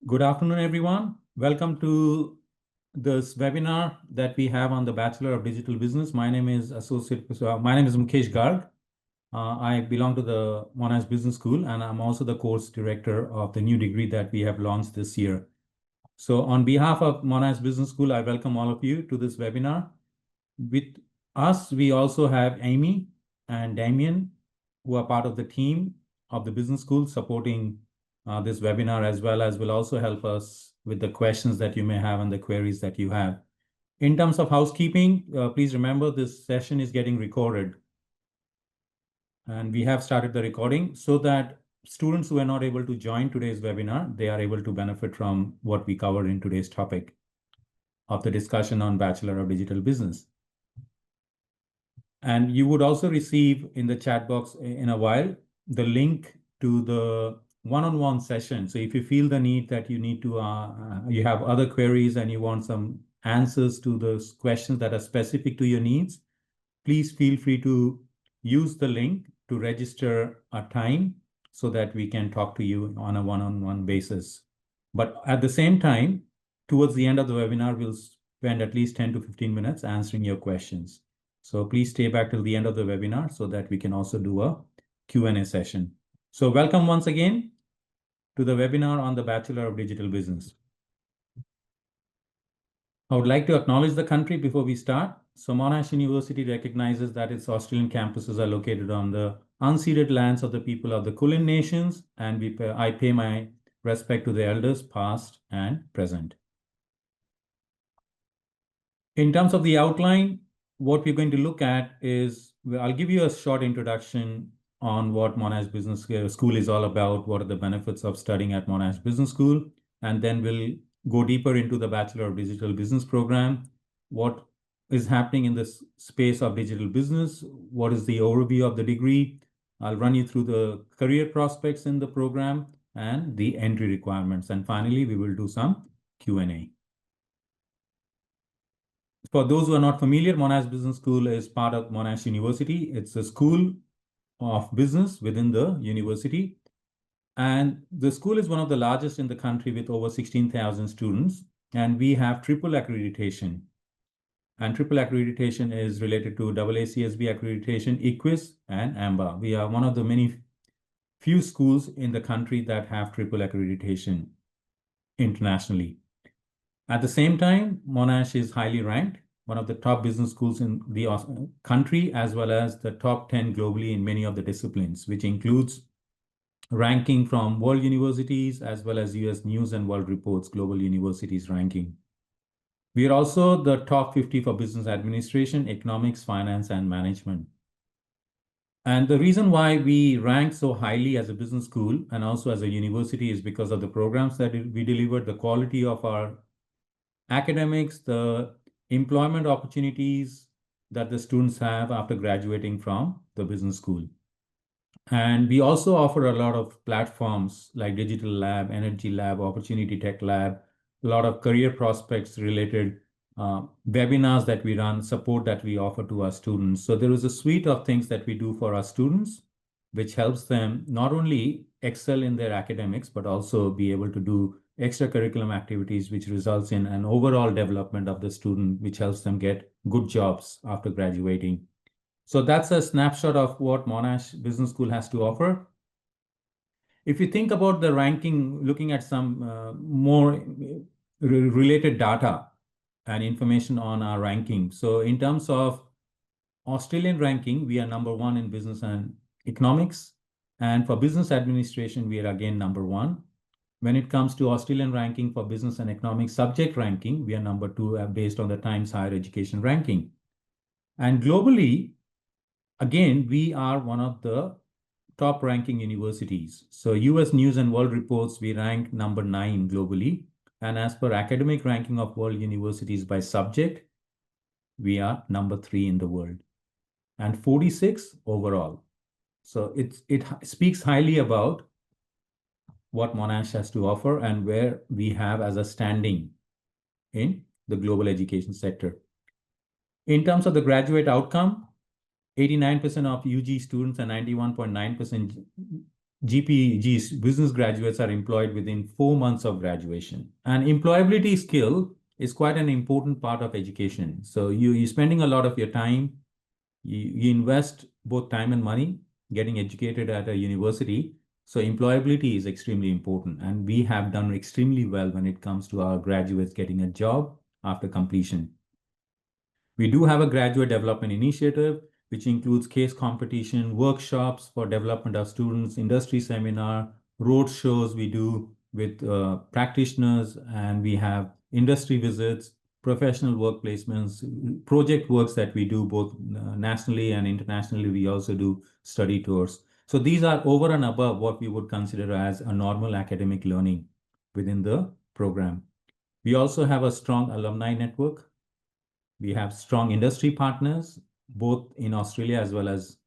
Good afternoon, everyone. Welcome to this webinar that we have on the Bachelor of Digital Business. My name is Mukesh Garg. I belong to the Monash Business School, and I'm also the course director of the new degree that we have launched this year. So on behalf of Monash Business School, I welcome all of you to this webinar. With us, we also have Amy and Damien, who are part of the team of the business school supporting this webinar, as well as will also help us with the questions that you may have and the queries that you have. In terms of housekeeping, please remember this session is getting recorded. And we have started the recording so that students who are not able to join today's webinar, they are able to benefit from what we covered in today's topic of the discussion on Bachelor of Digital Business. And you would also receive in the chat box in a while the link to the one-on-one session. So if you feel the need that you need to, you have other queries and you want some answers to those questions that are specific to your needs, please feel free to use the link to register a time so that we can talk to you on a one-on-one basis. But at the same time, towards the end of the webinar, we'll spend at least 10 to 15 minutes answering your questions. So please stay back till the end of the webinar so that we can also do a Q&A session. So welcome once again to the webinar on the Bachelor of Digital Business. I would like to acknowledge the country before we start. So Monash University recognizes that its Australian campuses are located on the unceded lands of the people of the Kulin Nations, and I pay my respect to the elders past and present. In terms of the outline, what we're going to look at is, I'll give you a short introduction on what Monash Business School is all about, what are the benefits of studying at Monash Business School, and then we'll go deeper into the Bachelor of Digital Business program, what is happening in the space of digital business, what is the overview of the degree. I'll run you through the career prospects in the program and the entry requirements. And finally, we will do some Q&A. For those who are not familiar, Monash Business School is part of Monash University. It's a school of business within the university. And the school is one of the largest in the country with over 16,000 students. And we have triple accreditation. And triple accreditation is related to AACSB accreditation, ICWIS, and AMBA. We are one of the few schools in the country that have triple accreditation internationally. At the same time, Monash is highly ranked, one of the top business schools in the country, as well as the top 10 globally in many of the disciplines, which includes ranking from world universities, as well as US News and World Report's global universities ranking. We are also the top 50 for business administration, economics, finance, and management. And the reason why we rank so highly as a business school and also as a university is because of the programs that we deliver, the quality of our academics, the employment opportunities that the students have after graduating from the business school. And we also offer a lot of platforms like Digital Lab, Energy Lab, Opportunity Tech Lab, a lot of career prospects related webinars that we run, support that we offer to our students. So there is a suite of things that we do for our students, which helps them not only excel in their academics, but also be able to do extracurriculum activities, which results in an overall development of the student, which helps them get good jobs after graduating. So that's a snapshot of what Monash Business School has to offer. If you think about the ranking, looking at some more related data and information on our ranking. So in terms of Australian ranking, we are #1 in business and economics. And for business administration, we are again #1. When it comes to Australian ranking for business and economics subject ranking, we are #2 based on the Times Higher Education ranking. And globally, again, we are one of the top ranking universities. So US News and World Reports, we rank #9 globally. And as per academic ranking of world universities by subject, we are #3 in the world and 46 overall. So it speaks highly about what Monash has to offer and where we have as a standing in the global education sector. In terms of the graduate outcome, 89% of UG students and 91.9% GPGs, business graduates, are employed within 4 months of graduation. And employability skill is quite an important part of education. So you're spending a lot of your time, you invest both time and money getting educated at a university. So employability is extremely important. And we have done extremely well when it comes to our graduates getting a job after completion. We do have a graduate development initiative, which includes case competition, workshops for development of students, industry seminar, road shows we do with practitioners, and we have industry visits, professional work placements, project works that we do both nationally and internationally. We also do study tours. So these are over and above what we would consider as a normal academic learning within the program. We also have a strong alumni network. We have strong industry partners, both in Australia as well as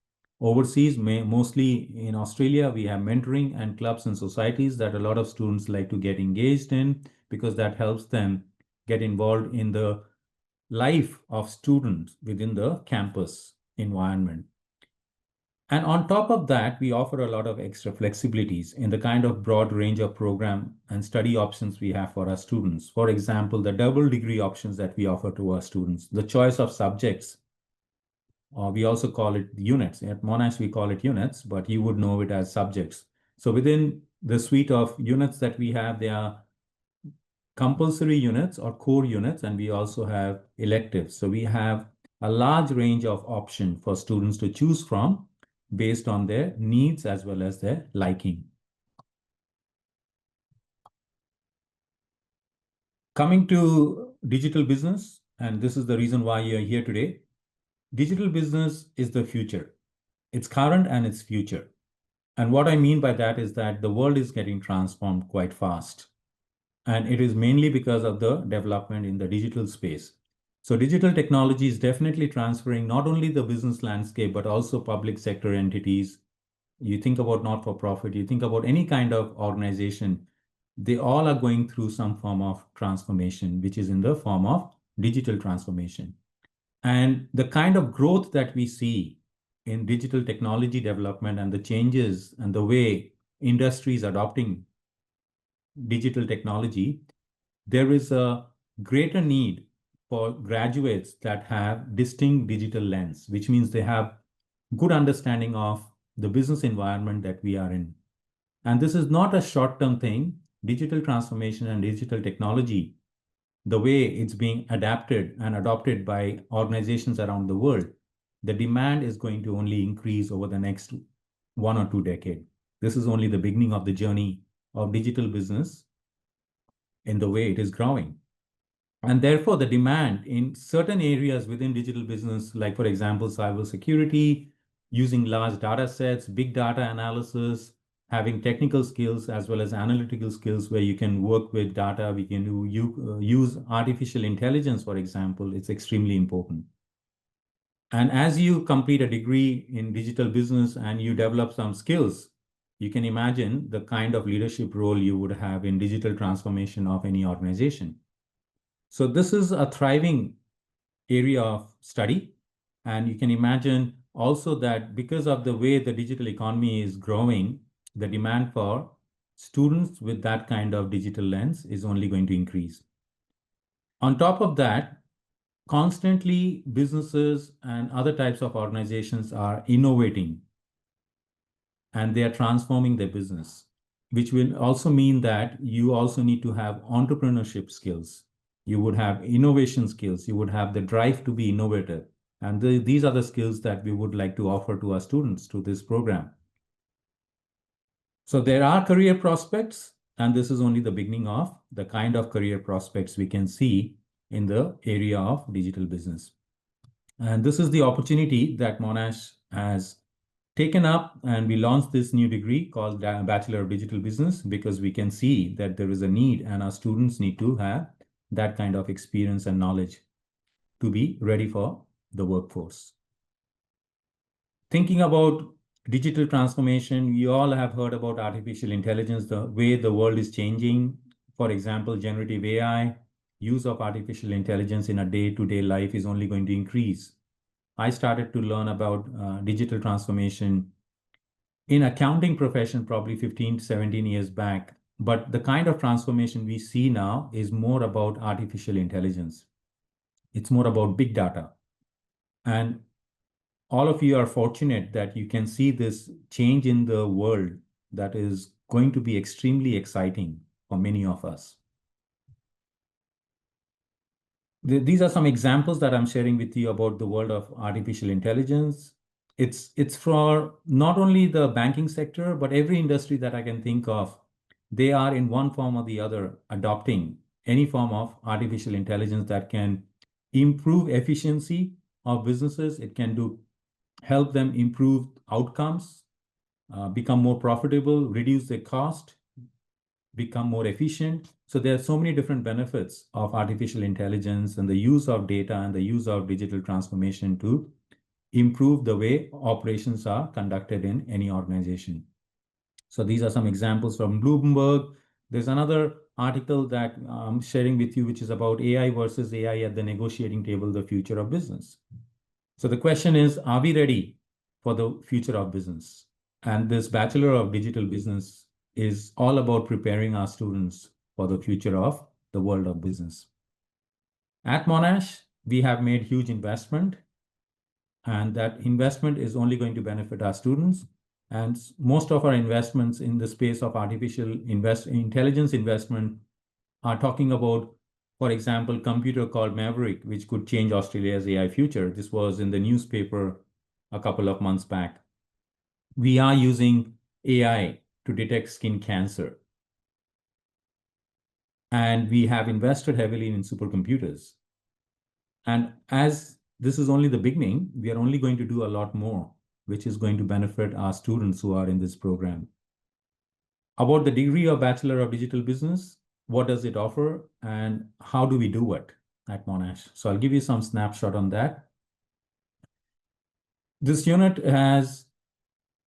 overseas. Mostly in Australia, we have mentoring and clubs and societies that a lot of students like to get engaged in because that helps them get involved in the life of students within the campus environment. And on top of that, we offer a lot of extra flexibilities in the kind of broad range of program and study options we have for our students. For example, the double degree options that we offer to our students, the choice of subjects, or we also call it units. At Monash, we call it units, but you would know it as subjects. So within the suite of units that we have, there are compulsory units or core units, and we also have electives. So we have a large range of options for students to choose from based on their needs as well as their liking. Coming to digital business, and this is the reason why you're here today. Digital business is the future. It's current and it's future. And what I mean by that is that the world is getting transformed quite fast. And it is mainly because of the development in the digital space. So digital technology is definitely transferring not only the business landscape, but also public sector entities. You think about not-for-profit, you think about any kind of organization, they all are going through some form of transformation, which is in the form of digital transformation. And the kind of growth that we see in digital technology development and the changes and the way industries adopting digital technology, there is a greater need for graduates that have distinct digital lens, which means they have good understanding of the business environment that we are in. And this is not a short-term thing. Digital transformation and digital technology, the way it's being adapted and adopted by organizations around the world, the demand is going to only increase over the next 1 or 2 decades. This is only the beginning of the journey of digital business in the way it is growing. And therefore, the demand in certain areas within digital business, like for example, cybersecurity, using large data sets, big data analysis, having technical skills as well as analytical skills where you can work with data, we can use artificial intelligence, for example, it's extremely important. And as you complete a degree in digital business and you develop some skills, you can imagine the kind of leadership role you would have in digital transformation of any organization. So this is a thriving area of study. And you can imagine also that because of the way the digital economy is growing, the demand for students with that kind of digital lens is only going to increase. On top of that, constantly businesses and other types of organizations are innovating and they are transforming their business, which will also mean that you also need to have entrepreneurship skills. You would have innovation skills. You would have the drive to be innovative. And these are the skills that we would like to offer to our students through this program. So there are career prospects, and this is only the beginning of the kind of career prospects we can see in the area of digital business. And this is the opportunity that Monash has taken up, and we launched this new degree called Bachelor of Digital Business because we can see that there is a need and our students need to have that kind of experience and knowledge to be ready for the workforce. Thinking about digital transformation, you all have heard about artificial intelligence, the way the world is changing. For example, generative AI, use of artificial intelligence in a day-to-day life is only going to increase. I started to learn about digital transformation in accounting profession probably 15 to 17 years back. But the kind of transformation we see now is more about artificial intelligence. It's more about big data. And all of you are fortunate that you can see this change in the world that is going to be extremely exciting for many of us. These are some examples that I'm sharing with you about the world of artificial intelligence. It's for not only the banking sector, but every industry that I can think of. They are in one form or the other adopting any form of artificial intelligence that can improve efficiency of businesses. It can help them improve outcomes, become more profitable, reduce their cost, become more efficient. So there are so many different benefits of artificial intelligence and the use of data and the use of digital transformation to improve the way operations are conducted in any organization. So these are some examples from Bloomberg. There's another article that I'm sharing with you, which is about AI versus AI at the negotiating table, the future of business. So the question is, are we ready for the future of business? And this Bachelor of Digital Business is all about preparing our students for the future of the world of business. At Monash, we have made huge investment, and that investment is only going to benefit our students. And most of our investments in the space of artificial intelligence investment are talking about, for example, computer called Maverick, which could change Australia's AI future. This was in the newspaper a couple of months back. We are using AI to detect skin cancer. And we have invested heavily in supercomputers. And as this is only the beginning, we are only going to do a lot more, which is going to benefit our students who are in this program. About the degree of Bachelor of Digital Business, what does it offer and how do we do it at Monash? So I'll give you some snapshot on that. This unit has,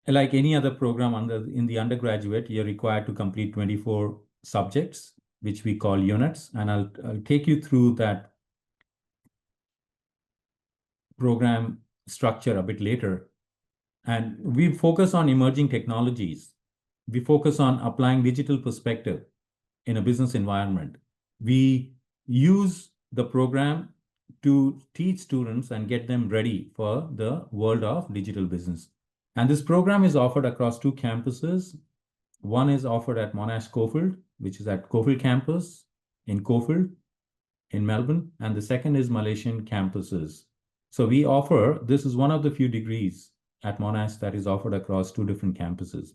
like any other program in the undergraduate, you're required to complete 24 subjects, which we call units. And I'll take you through that program structure a bit later. And we focus on emerging technologies. We focus on applying digital perspective in a business environment. We use the program to teach students and get them ready for the world of digital business. And this program is offered across 2 campuses. One is offered at Monash Cofield, which is at Cofield campus in Cofield in Melbourne, and the second is Malaysian campuses. So we offer, this is one of the few degrees at Monash that is offered across 2 different campuses.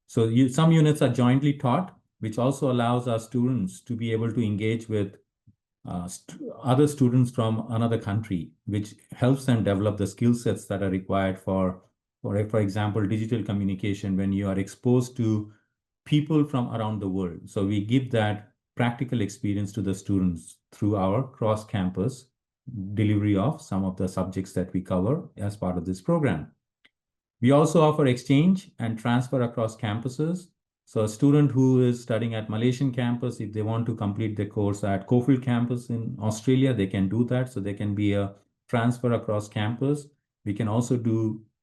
So some units are jointly taught, which also allows our students to be able to engage with other students from another country, which helps them develop the skill sets that are required for example, digital communication when you are exposed to people from around the world. So we give that practical experience to the students through our cross-campus delivery of some of the subjects that we cover as part of this program. We also offer exchange and transfer across campuses. So a student who is studying at Malaysian campus, if they want to complete the course at Cofield campus in Australia, they can do that. So there can be a transfer across campus. We can also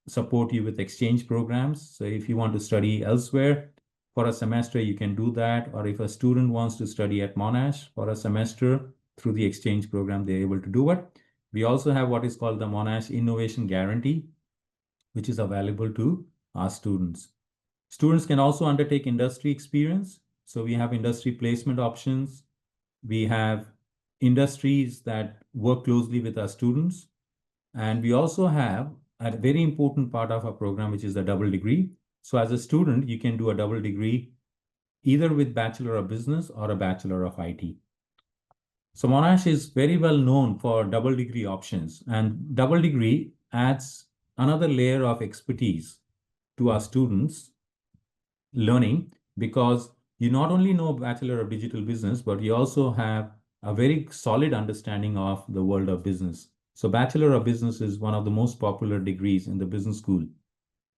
support you with exchange programs. So if you want to study elsewhere for a semester, you can do that. Or if a student wants to study at Monash for a semester through the exchange program, they're able to do it. We also have what is called the Monash Innovation Guarantee, which is available to our students. Students can also undertake industry experience. So we have industry placement options. We have industries that work closely with our students. And we also have a very important part of our program, which is the double degree. So as a student, you can do a double degree either with Bachelor of Business or a Bachelor of IT. So Monash is very well known for double degree options, and double degree adds another layer of expertise to our students learning, because you not only know Bachelor of Digital Business, but you also have a very solid understanding of the world of business. So Bachelor of Business is one of the most popular degrees in the business school.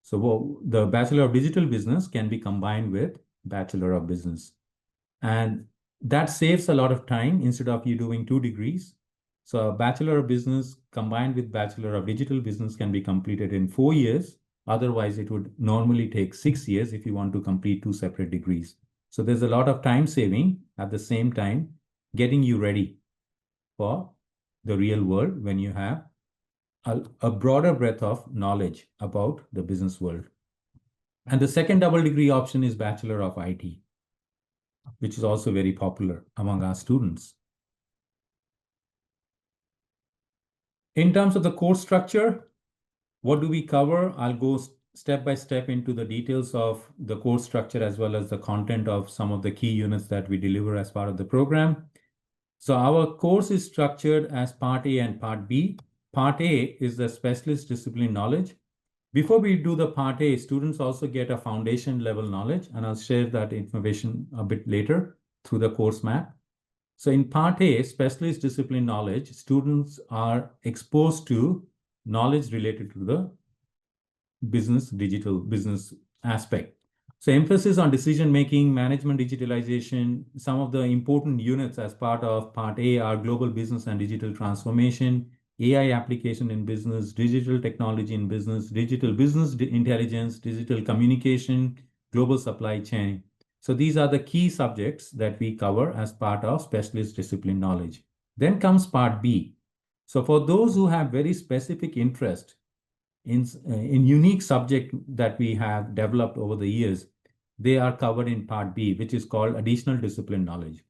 So the Bachelor of Digital Business can be combined with Bachelor of Business. And that saves a lot of time instead of you doing 2 degrees. So a Bachelor of Business combined with Bachelor of Digital Business can be completed in 4 years Otherwise, it would normally take 6 years if you want to complete 2 separate degrees. So there's a lot of time saving at the same time, getting you ready for the real world when you have a broader breadth of knowledge about the business world. And the second double degree option is Bachelor of IT, which is also very popular among our students. In terms of the course structure, what do we cover? I'll go step by step into the details of the course structure as well as the content of some of the key units that we deliver as part of the program. So our course is structured as Part A and Part B. Part A is the specialist discipline knowledge. Before we do the Part A, students also get a foundation level knowledge, and I'll share that information a bit later through the course map. So in Part A, specialist discipline knowledge, students are exposed to knowledge related to the digital business aspect. So emphasis on decision-making, management digitalization. Some of the important units as part of Part A are global business and digital transformation, AI application in business, digital technology in business, digital business intelligence, digital communication, global supply chain. So these are the key subjects that we cover as part of specialist discipline knowledge. Then comes Part B. So for those who have very specific interest in unique subject that we have developed over the years, they are covered in Part B, which is called additional discipline knowledge.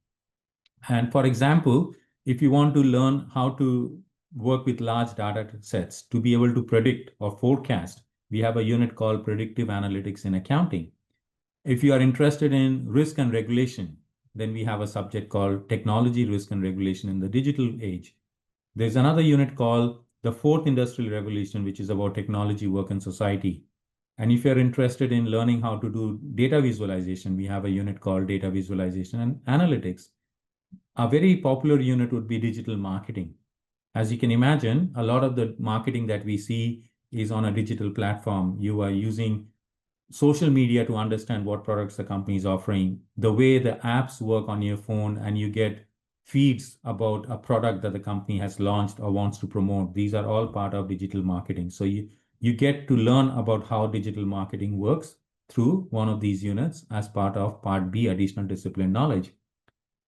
And for example, if you want to learn how to work with large data sets to be able to predict or forecast, we have a unit called predictive analytics in accounting. If you are interested in risk and regulation, then we have a subject called technology, risk and regulation in the digital age. There's another unit called the fourth industrial revolution, which is about technology, work, and society. And if you're interested in learning how to do data visualization, we have a unit called data visualization and analytics. A very popular unit would be digital marketing. As you can imagine, a lot of the marketing that we see is on a digital platform. You are using social media to understand what products the company is offering, the way the apps work on your phone, and you get feeds about a product that the company has launched or wants to promote. These are all part of digital marketing. So you get to learn about how digital marketing works through one of these units as part of Part B, additional discipline knowledge.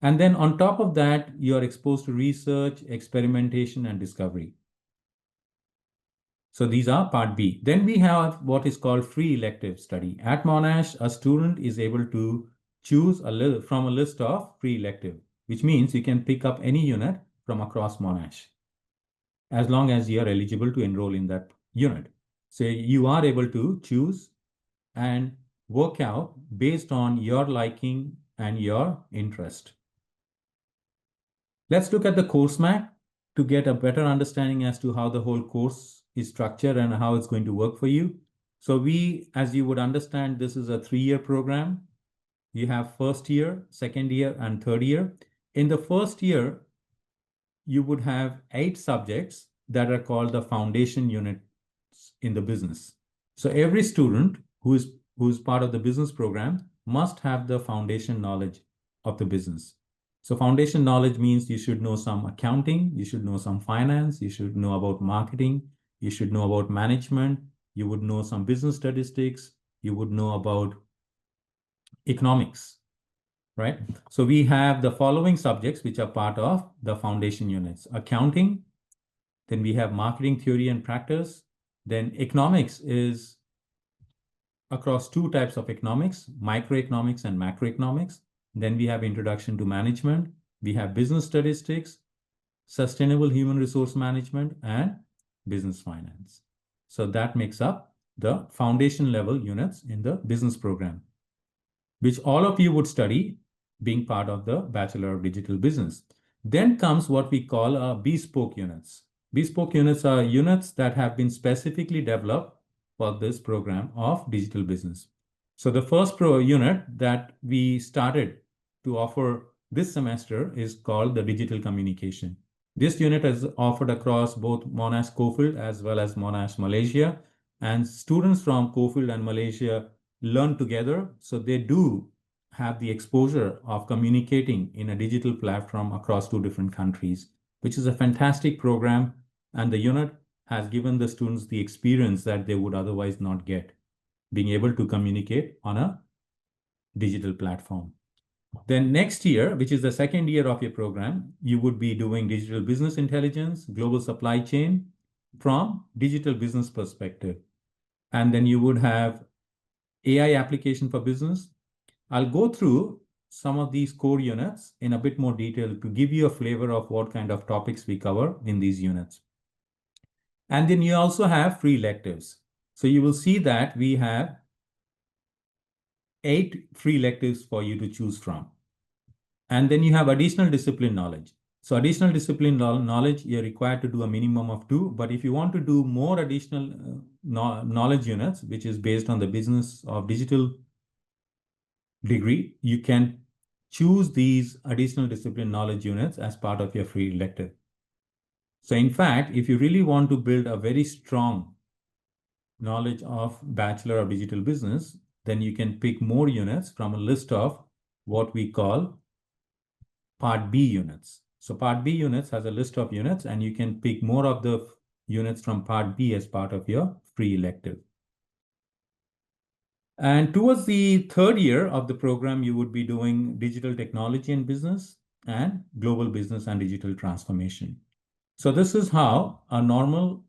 And then on top of that, you're exposed to research, experimentation, and discovery. So these are Part B. Then we have what is called free elective study. At Monash, a student is able to choose from a list of free elective, which means you can pick up any unit from across Monash, as long as you are eligible to enroll in that unit. So you are able to choose and work out based on your liking and your interest. Let's look at the course map to get a better understanding as to how the whole course is structured and how it's going to work for you. So as you would understand, this is a 3-year program. You have first year, second year, and third year. In the first year, you would have 8 subjects that are called the foundation units in the business. So every student who's part of the business program must have the foundation knowledge of the business. So foundation knowledge means you should know some accounting, you should know some finance, you should know about marketing, you should know about management, you would know some business statistics, you would know about economics, right? So we have the following subjects which are part of the foundation units: accounting, then we have marketing theory and practice, then economics is across 2 types of economics, microeconomics and macroeconomics. Then we have introduction to management, we have business statistics, sustainable human resource management, and business finance. So that makes up the foundation level units in the business program, which all of you would study being part of the Bachelor of Digital Business. Then comes what we call bespoke units. Bespoke units are units that have been specifically developed for this program of digital business. So the first unit that we started to offer this semester is called the digital communication. This unit is offered across both Monash Cofield as well as Monash Malaysia, and students from Cofield and Malaysia learn together. So they do have the exposure of communicating in a digital platform across 2 different countries, which is a fantastic program. And the unit has given the students the experience that they would otherwise not get, being able to communicate on a digital platform. Then next year, which is the second year of your program, you would be doing digital business intelligence, global supply chain from digital business perspective. And then you would have AI application for business. I'll go through some of these core units in a bit more detail to give you a flavor of what kind of topics we cover in these units. And then you also have free electives. So you will see that we have 8 free electives for you to choose from. And then you have additional discipline knowledge. So additional discipline knowledge, you're required to do a minimum of 2. But if you want to do more additional knowledge units, which is based on the business of digital degree, you can choose these additional discipline knowledge units as part of your free elective. So in fact, if you really want to build a very strong knowledge of Bachelor of Digital Business, then you can pick more units from a list of what we call Part B units. So Part B units has a list of units, and you can pick more of the units from Part B as part of your free elective. And towards the third year of the program, you would be doing digital technology and business and global business and digital transformation. So this is how a normal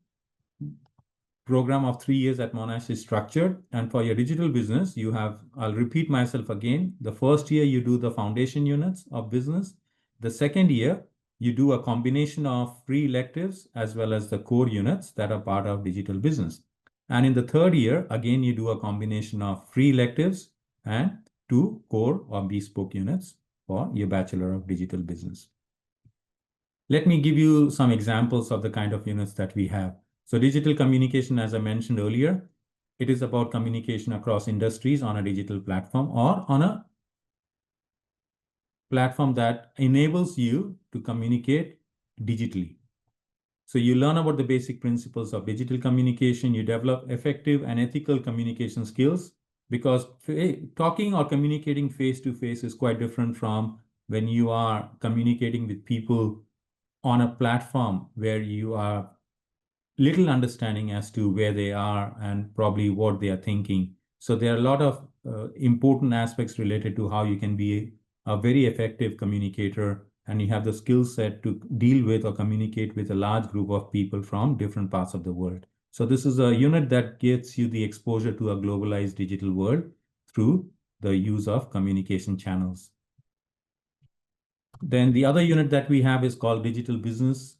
program of 3 years at Monash is structured. And for your digital business, you have, I'll repeat myself again, the first year you do the foundation units of business. The second year, you do a combination of free electives as well as the core units that are part of digital business. And in the third year, again, you do a combination of free electives and 2 core or bespoke units for your Bachelor of Digital Business. Let me give you some examples of the kind of units that we have. So digital communication, as I mentioned earlier, it is about communication across industries on a digital platform or on a platform that enables you to communicate digitally. So you learn about the basic principles of digital communication, you develop effective and ethical communication skills, because talking or communicating face-to-face is quite different from when you are communicating with people on a platform where you are little understanding as to where they are and probably what they are thinking. So there are a lot of important aspects related to how you can be a very effective communicator, and you have the skill set to deal with or communicate with a large group of people from different parts of the world. So this is a unit that gets you the exposure to a globalized digital world through the use of communication channels. Then the other unit that we have is called Digital Business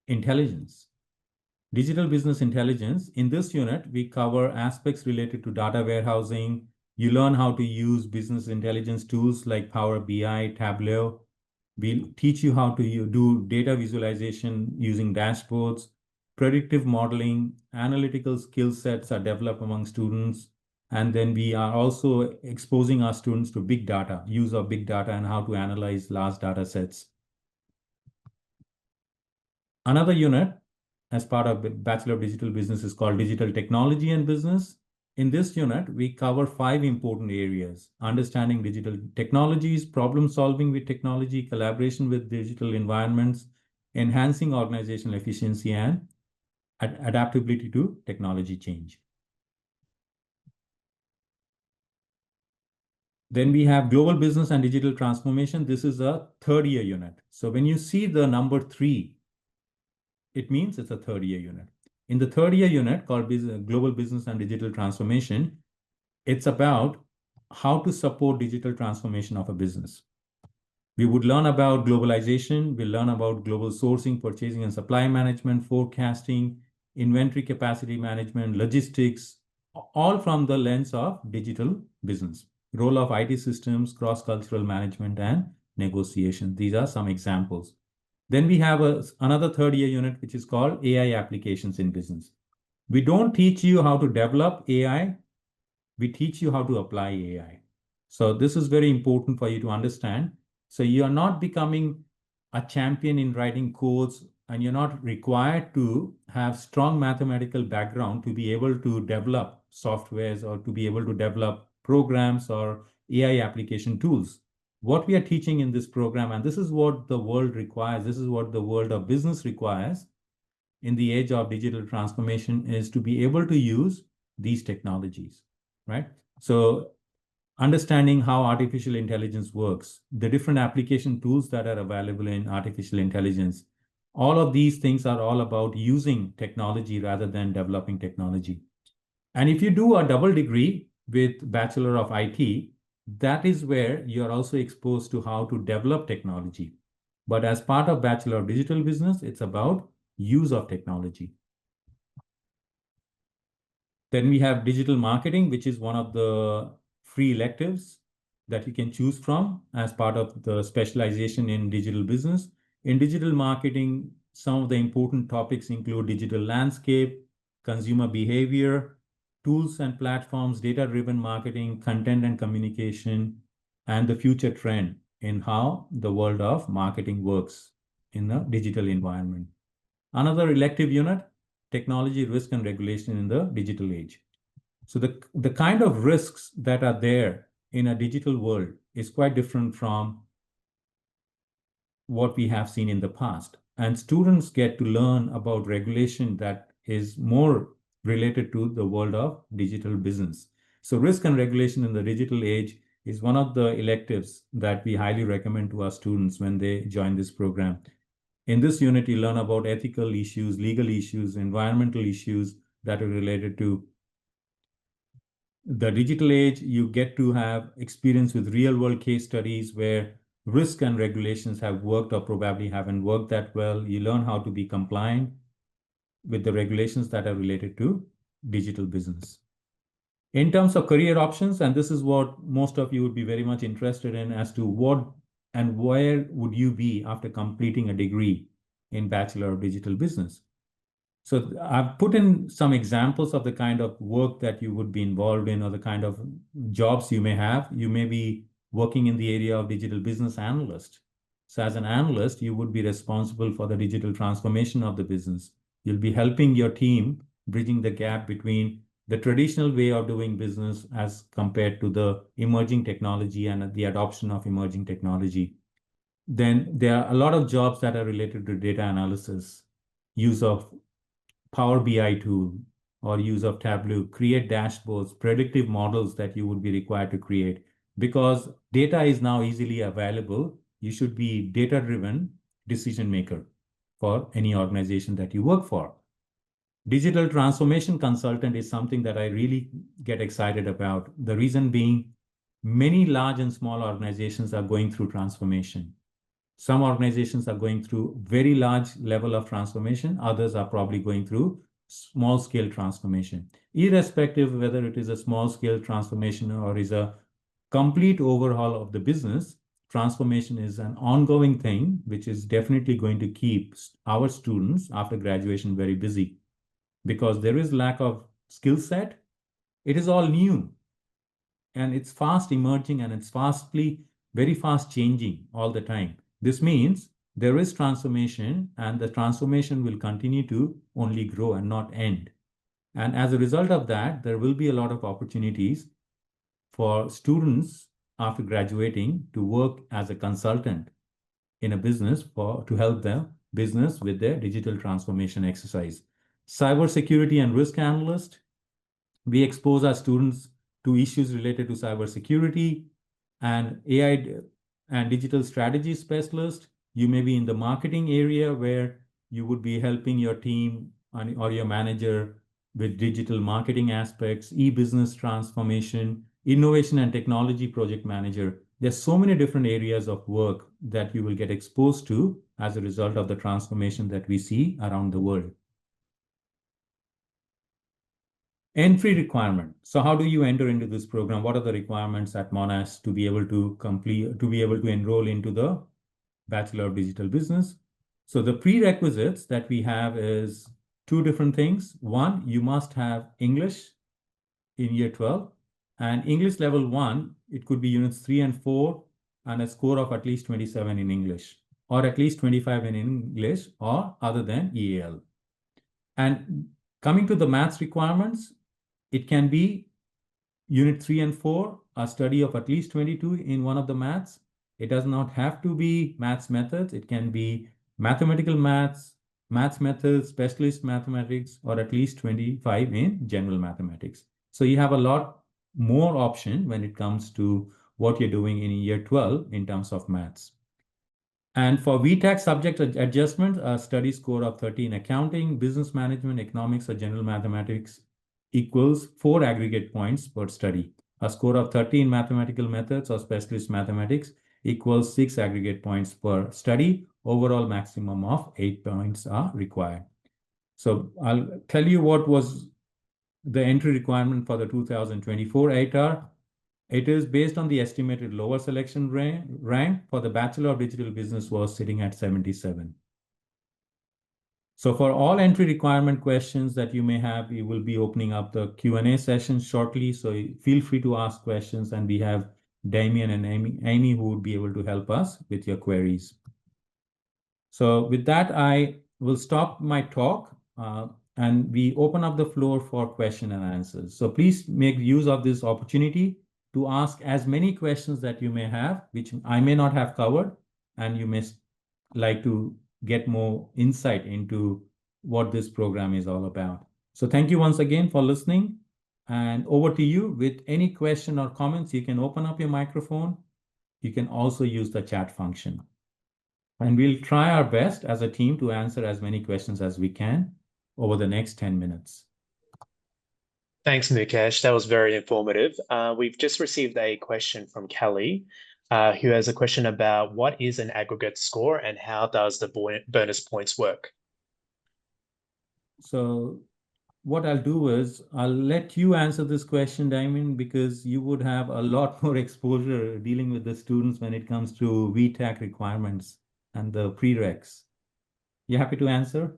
Intelligence. Digital business intelligence. In this unit, we cover aspects related to data warehousing. You learn how to use business intelligence tools like Power BI, Tableau. We'll teach you how to do data visualization using dashboards. Predictive modeling, analytical skill sets are developed among students. And then we are also exposing our students to big data, use of big data, and how to analyze large data sets. Another unit as part of the Bachelor of Digital Business is called Digital Technology and Business. In this unit, we cover 5 important areas: understanding digital technologies, problem solving with technology, collaboration with digital environments, enhancing organizational efficiency, and adaptability to technology change. Then we have Global Business and Digital Transformation. This is a third year unit. So when you see the number 3, it means it's a third year unit. In the third year unit called Global Business and Digital Transformation, it's about how to support digital transformation of a business. We would learn about globalization. We'll learn about global sourcing, purchasing and supply management, forecasting, inventory capacity management, logistics, all from the lens of digital business. Role of IT systems, cross-cultural management, and negotiation. These are some examples. Then we have another third year unit, which is called AI applications in business. We don't teach you how to develop AI. We teach you how to apply AI. So this is very important for you to understand. So you are not becoming a champion in writing codes, and you're not required to have strong mathematical background to be able to develop softwares or to be able to develop programs or AI application tools. What we are teaching in this program, and this is what the world requires, this is what the world of business requires, in the age of digital transformation is to be able to use these technologies, right? So understanding how artificial intelligence works, the different application tools that are available in artificial intelligence, all of these things are all about using technology rather than developing technology. And if you do a double degree with Bachelor of IT, that is where you're also exposed to how to develop technology. But as part of Bachelor of Digital Business, it's about use of technology. Then we have digital marketing, which is one of the free electives that you can choose from as part of the specialization in digital business. In digital marketing, some of the important topics include digital landscape, consumer behavior, tools and platforms, data-driven marketing, content and communication, and the future trend in how the world of marketing works in a digital environment. Another elective unit, technology, risk, and regulation in the digital age. So the kind of risks that are there in a digital world is quite different from what we have seen in the past. And students get to learn about regulation that is more related to the world of digital business. So risk and regulation in the digital age is one of the electives that we highly recommend to our students when they join this program. In this unit, you learn about ethical issues, legal issues, environmental issues that are related to the digital age. You get to have experience with real world case studies where risk and regulations have worked or probably haven't worked that well. You learn how to be compliant with the regulations that are related to digital business. In terms of career options, and this is what most of you would be very much interested in as to what and where would you be after completing a degree in Bachelor of Digital Business. So I've put in some examples of the kind of work that you would be involved in or the kind of jobs you may have. You may be working in the area of digital business analyst. So as an analyst, you would be responsible for the digital transformation of the business. You'll be helping your team bridging the gap between the traditional way of doing business as compared to the emerging technology and the adoption of emerging technology. Then there are a lot of jobs that are related to data analysis, use of Power BI tool or use of Tableau, create dashboards, predictive models that you would be required to create. Because data is now easily available, you should be data-driven decision maker for any organization that you work for. Digital transformation consultant is something that I really get excited about. The reason being, many large and small organizations are going through transformation. Some organizations are going through very large level of transformation. Others are probably going through small scale transformation. Irrespective of whether it is a small scale transformation or is a complete overhaul of the business, transformation is an ongoing thing, which is definitely going to keep our students after graduation very busy because there is lack of skill set. It is all new and it's fast emerging and it's very fast changing all the time. This means there is transformation and the transformation will continue to only grow and not end. And as a result of that, there will be a lot of opportunities for students after graduating to work as a consultant in a business to help them business with their digital transformation exercise. Cybersecurity and risk analyst, we expose our students to issues related to cybersecurity and AI and digital strategy specialist. You may be in the marketing area where you would be helping your team or your manager with digital marketing aspects, e-business transformation, innovation and technology project manager. There's so many different areas of work that you will get exposed to as a result of the transformation that we see around the world. Entry requirement. So how do you enter into this program? What are the requirements at Monash to be able to enroll into the Bachelor of Digital Business? So the prerequisites that we have is two different things. One, you must have English in year 12 and English level 1, it could be units 3 and 4 and a score of at least 27 in English or at least 25 in English or other than EAL. And coming to the maths requirements, it can be unit 3 and 4, a study of at least 22 in one of the maths. It does not have to be maths methods. It can be mathematical maths, maths methods, specialist mathematics, or at least 25 in general mathematics. So you have a lot more option when it comes to what you're doing in year 12 in terms of maths. And for VTAC subject adjustment, a study score of 30 in accounting, business management, economics, or general mathematics equals 4 aggregate points per study. A score of 30 in mathematical methods or specialist mathematics equals 6 aggregate points per study. Overall maximum of 8 points are required. So I'll tell you what was the entry requirement for the 2024 ATAR. It is based on the estimated lower selection rank for the Bachelor of Digital Business was sitting at 77. So for all entry requirement questions that you may have, we will be opening up the Q&A session shortly. So feel free to ask questions, and we have Damien and Amy who would be able to help us with your queries. So with that, I will stop my talk and we open up the floor for question and answers. So please make use of this opportunity to ask as many questions that you may have, which I may not have covered, and you may like to get more insight into what this program is all about. So thank you once again for listening, and over to you. With any question or comments, you can open up your microphone. You can also use the chat function. And we'll try our best as a team to answer as many questions as we can over the next 10 minutes. Thanks, Mukesh. That was very informative. We've just received a question from Kelly, who has a question about what is an aggregate score and how does the bonus points work? So what I'll do is I'll let you answer this question, Damien, because you would have a lot more exposure dealing with the students when it comes to VTAC requirements and the prereqs. You happy to answer?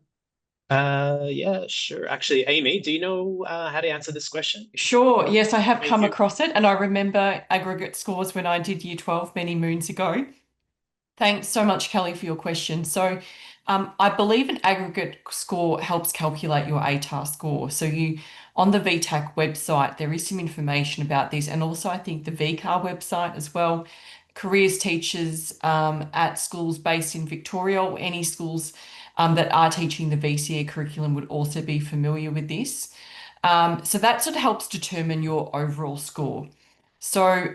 Yeah, sure. Actually, Amy, do you know how to answer this question? Sure. Yes, I have come across it, and I remember aggregate scores when I did year 12 many moons ago. Thanks so much, Kelly, for your question. So I believe an aggregate score helps calculate your ATAR score. So on the VTAC website, there is some information about this, and also I think the VCAR website as well. Careers teachers at schools based in Victoria, or any schools that are teaching the VCE curriculum, would also be familiar with this. So that sort of helps determine your overall score. So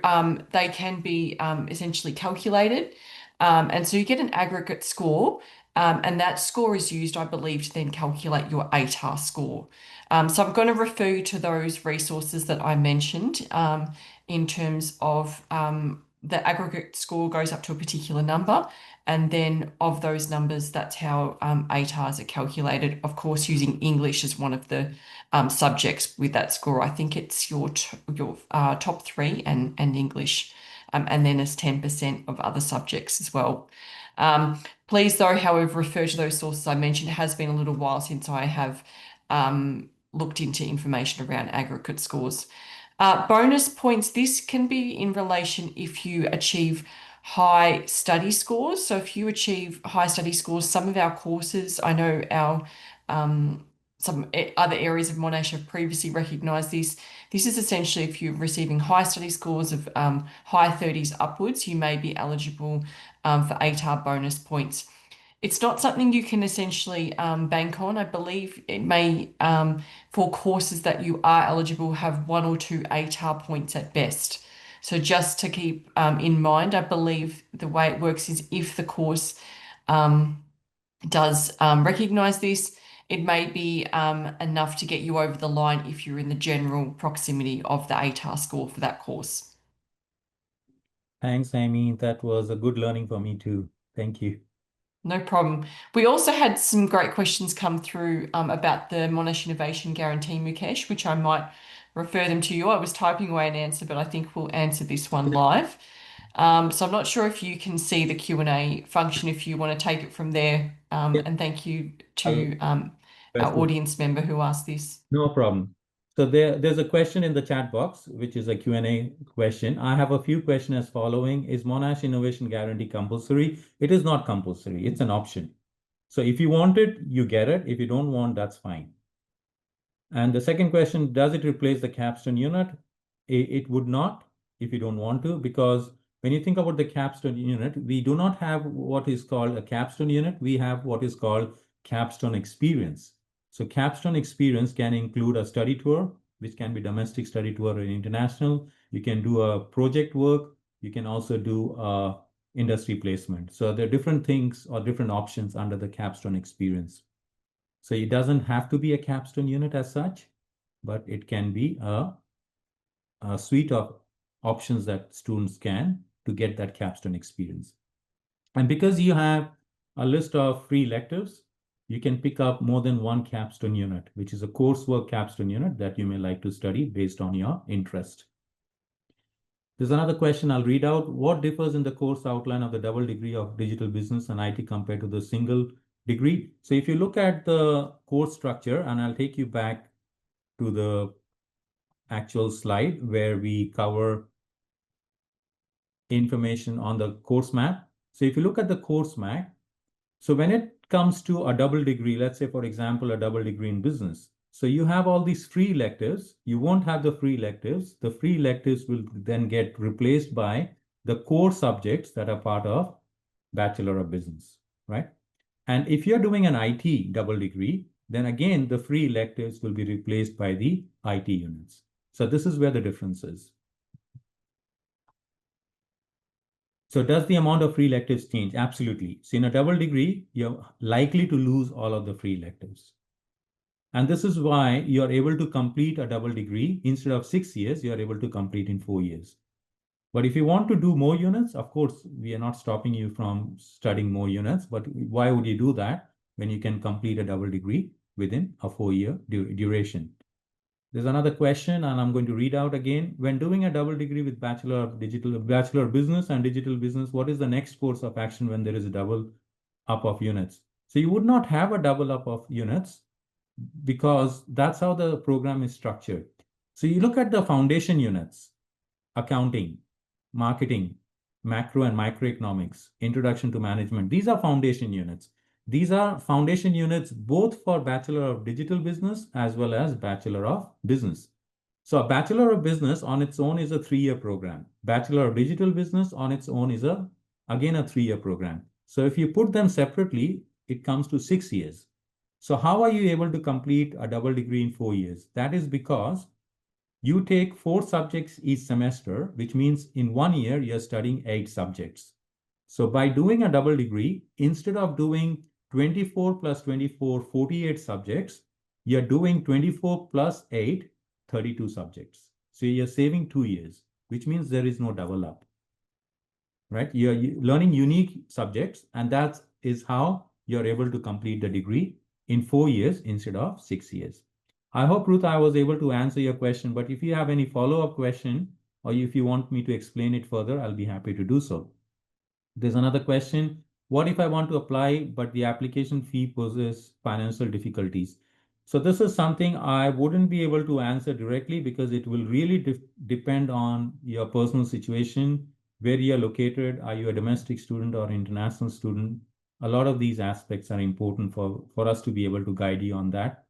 they can be essentially calculated. And so you get an aggregate score, and that score is used, I believe, to then calculate your ATAR score. So I'm going to refer you to those resources that I mentioned in terms of the aggregate score goes up to a particular number. And then of those numbers, that's how ATARs are calculated, of course, using English as one of the subjects with that score. I think it's your top 3 and English, and then as 10% of other subjects as well. Please, though, however, refer to those sources I mentioned. It has been a little while since I have looked into information around aggregate scores. Bonus points, this can be in relation if you achieve high study scores. So if you achieve high study scores, some of our courses, I know our some other areas of Monash have previously recognised this. This is essentially if you're receiving high study scores of high 30s upwards, you may be eligible for ATAR bonus points. It's not something you can essentially bank on. I believe it may, for courses that you are eligible, have 1 or 2 ATAR points at best. So just to keep in mind, I believe the way it works is if the course does recognise this, it may be enough to get you over the line if you're in the general proximity of the ATAR score for that course. Thanks, Amy. That was a good learning for me too. Thank you. No problem. We also had some great questions come through about the Monash Innovation Guarantee, Mukesh, which I might refer them to you. I was typing away an answer, but I think we'll answer this one live. So I'm not sure if you can see the Q&A function, if you want to take it from there. And thank you to our audience member who asked this. No problem. So there's a question in the chat box, which is a Q&A question. I have a few questions as following. Is Monash Innovation Guarantee compulsory? It is not compulsory. It's an option. So if you want it, you get it. If you don't want, that's fine. And the second question, does it replace the capstone unit? It would not if you don't want to, because when you think about the capstone unit, we do not have what is called a capstone unit. We have what is called capstone experience. So capstone experience can include a study tour, which can be domestic study tour or international. You can do a project work. You can also do a industry placement. So there are different things or different options under the capstone experience. So it doesn't have to be a capstone unit as such, but it can be a suite of options that students can to get that capstone experience. And because you have a list of free electives, you can pick up more than one capstone unit, which is a coursework capstone unit that you may like to study based on your interest. There's another question I'll read out. What differs in the course outline of the double degree of digital business and IT compared to the single degree? So if you look at the course structure, and I'll take you back to the actual slide where we cover information on the course map. So if you look at the course map, so when it comes to a double degree, let's say, for example, a double degree in business. So you have all these free electives. You won't have the free electives. The free electives will then get replaced by the core subjects that are part of Bachelor of Business, right? And if you're doing an IT double degree, then again, the free electives will be replaced by the IT units. So this is where the difference is. So does the amount of free electives change? Absolutely. So in a double degree, you're likely to lose all of the free electives. And this is why you're able to complete a double degree. Instead of 6 years, you're able to complete in 4 years. But if you want to do more units, of course, we are not stopping you from studying more units. But why would you do that when you can complete a double degree within a 4-year duration? There's another question, and I'm going to read out again. When doing a double degree with Bachelor of Business and Digital Business, what is the next course of action when there is a double up of units? So you would not have a double up of units because that's how the program is structured. So you look at the foundation units, accounting, marketing, macro and microeconomics, introduction to management. These are foundation units. These are foundation units both for Bachelor of Digital Business as well as Bachelor of Business. So a Bachelor of Business on its own is a 3-year program. Bachelor of Digital Business on its own is again a 3-year program. So if you put them separately, it comes to 6 years. So how are you able to complete a double degree in 4 years? That is because you take 4 subjects each semester, which means in 1 year, you're studying 8 subjects. So by doing a double degree, instead of doing 24 plus 24, 48 subjects, you're doing 24 plus 8, 32 subjects. So you're saving 2 years, which means there is no double up, right? You're learning unique subjects, and that is how you're able to complete the degree in 4 years instead of 6 years. I hope, Ruth, I was able to answer your question, but if you have any follow-up question or if you want me to explain it further, I'll be happy to do so. There's another question. What if I want to apply, but the application fee poses financial difficulties? So this is something I wouldn't be able to answer directly because it will really depend on your personal situation, where you're located. Are you a domestic student or international student? A lot of these aspects are important for us to be able to guide you on that.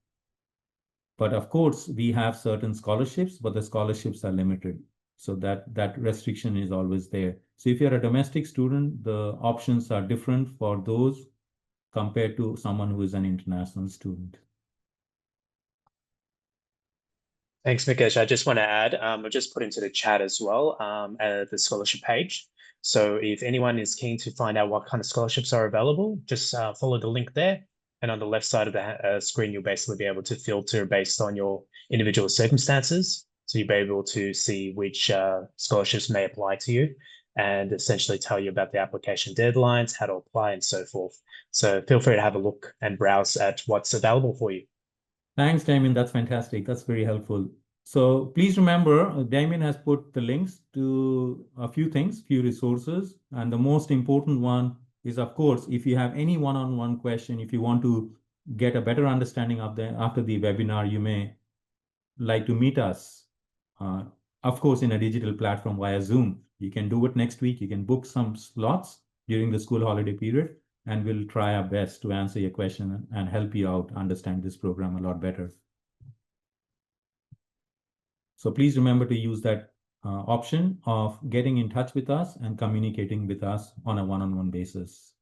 But of course, we have certain scholarships, but the scholarships are limited. So that restriction is always there. So if you're a domestic student, the options are different for those compared to someone who is an international student. Thanks, Mukesh. I just want to add, I've just put into the chat as well the scholarship page. So if anyone is keen to find out what kind of scholarships are available, just follow the link there. And on the left side of the screen, you'll basically be able to filter based on your individual circumstances. So you'll be able to see which scholarships may apply to you and essentially tell you about the application deadlines, how to apply, and so forth. So feel free to have a look and browse at what's available for you. Thanks, Damien. That's fantastic. That's very helpful. So please remember, Damien has put the links to a few things, few resources. And the most important one is, of course, if you have any one-on-one question, if you want to get a better understanding of after the webinar, you may like to meet us, of course, in a digital platform via Zoom. You can do it next week. You can book some slots during the school holiday period, and we'll try our best to answer your question and help you out understand this program a lot better. So please remember to use that option of getting in touch with us and communicating with us on a one-on-one basis.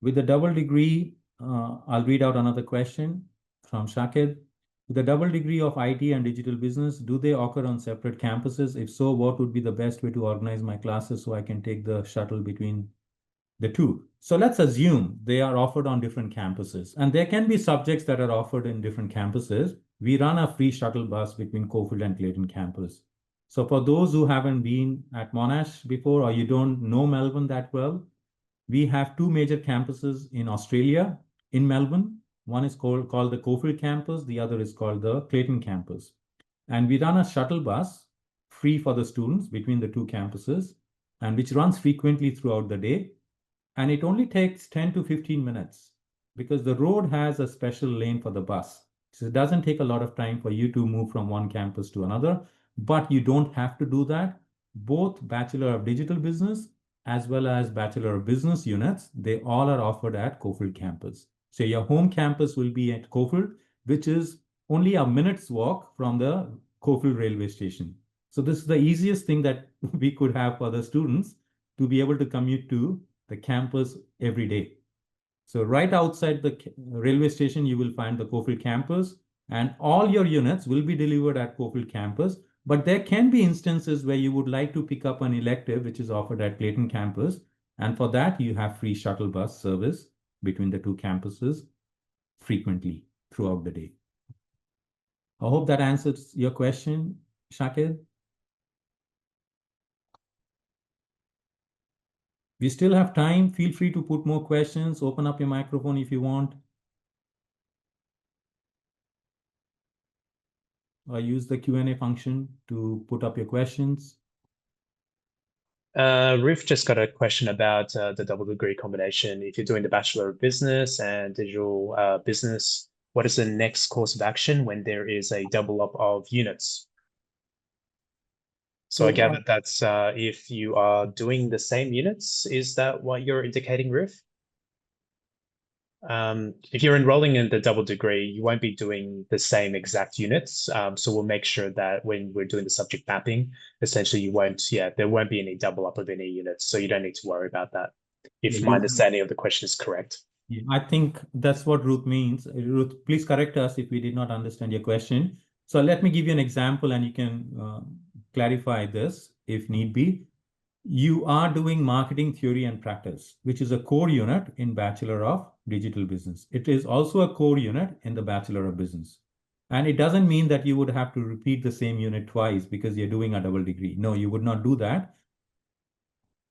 With the double degree, I'll read out another question from Shakid. With a double degree of IT and digital business, do they occur on separate campuses? If so, what would be the best way to organize my classes so I can take the shuttle between the two? So let's assume they are offered on different campuses, and there can be subjects that are offered in different campuses. We run a free shuttle bus between Cofield and Clayton campus. So for those who haven't been at Monash before, or you don't know Melbourne that well, we have two major campuses in Australia, in Melbourne. One is called the Cofield campus, the other is called the Clayton campus. And we run a shuttle bus free for the students between the two campuses, and which runs frequently throughout the day. And it only takes 10 to 15 minutes because the road has a special lane for the bus. So it doesn't take a lot of time for you to move from one campus to another, but you don't have to do that. Both Bachelor of Digital Business as well as Bachelor of Business units, they all are offered at Cofield campus. So your home campus will be at Cofield, which is only a minute's walk from the Cofield railway station. So this is the easiest thing that we could have for the students to be able to commute to the campus every day. So right outside the railway station, you will find the Cofield campus, and all your units will be delivered at Cofield campus. But there can be instances where you would like to pick up an elective which is offered at Clayton campus. And for that, you have free shuttle bus service between the two campuses frequently throughout the day. I hope that answers your question, Shakir. We still have time. Feel free to put more questions. Open up your microphone if you want. Or use the Q&A function to put up your questions. Ruth just got a question about the double degree combination. If you're doing the Bachelor of Business and Digital Business, what is the next course of action when there is a double up of units? So I gather that's if you are doing the same units, is that what you're indicating, Ruth? If you're enrolling in the double degree, you won't be doing the same exact units. So we'll make sure that when we're doing the subject mapping, essentially there won't be any double up of any units. So you don't need to worry about that, if my understanding of the question is correct. Yeah, I think that's what Ruth means. Ruth, please correct us if we did not understand your question. So let me give you an example and you can clarify this if need be. You are doing marketing theory and practice, which is a core unit in Bachelor of Digital Business. It is also a core unit in the Bachelor of Business. And it doesn't mean that you would have to repeat the same unit twice because you're doing a double degree. No, you would not do that.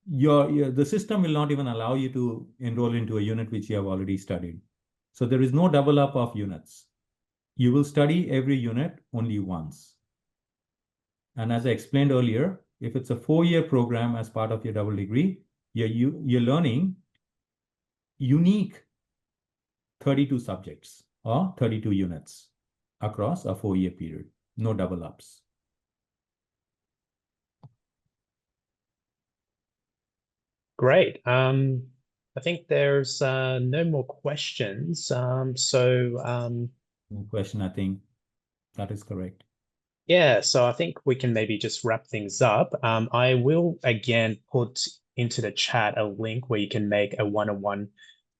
The system will not even allow you to enroll into a unit which you have already studied. So there is no double up of units. You will study every unit only once. And as I explained earlier, if it's a 4-year program as part of your double degree, you're learning unique 32 subjects or 32 units across a 4-year period. No double ups. Great. I think there's no more questions. No question, I think that is correct. Yeah, so I think we can maybe just wrap things up. I will again put into the chat a link where you can make a one-on-one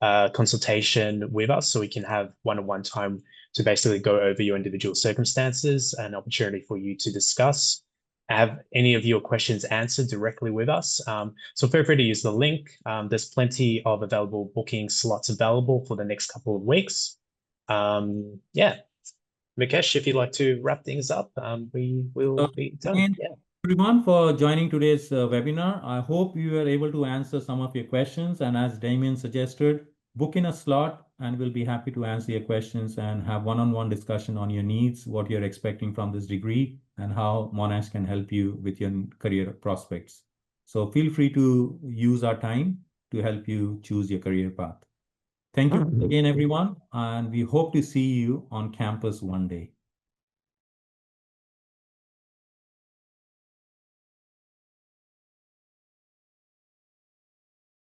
consultation with us, so we can have one-on-one time to basically go over your individual circumstances, an opportunity for you to discuss, have any of your questions answered directly with us. So feel free to use the link. There's plenty of available booking slots available for the next couple of weeks. Yeah. Mukesh, if you'd like to wrap things up, we will be done. Yeah. Everyone for joining today's webinar. I hope you were able to answer some of your questions. And as Damien suggested, book in a slot and we'll be happy to answer your questions and have one-on-one discussion on your needs, what you're expecting from this degree, and how Monash can help you with your career prospects. So feel free to use our time to help you choose your career path. Thank you again, everyone, and we hope to see you on campus one day.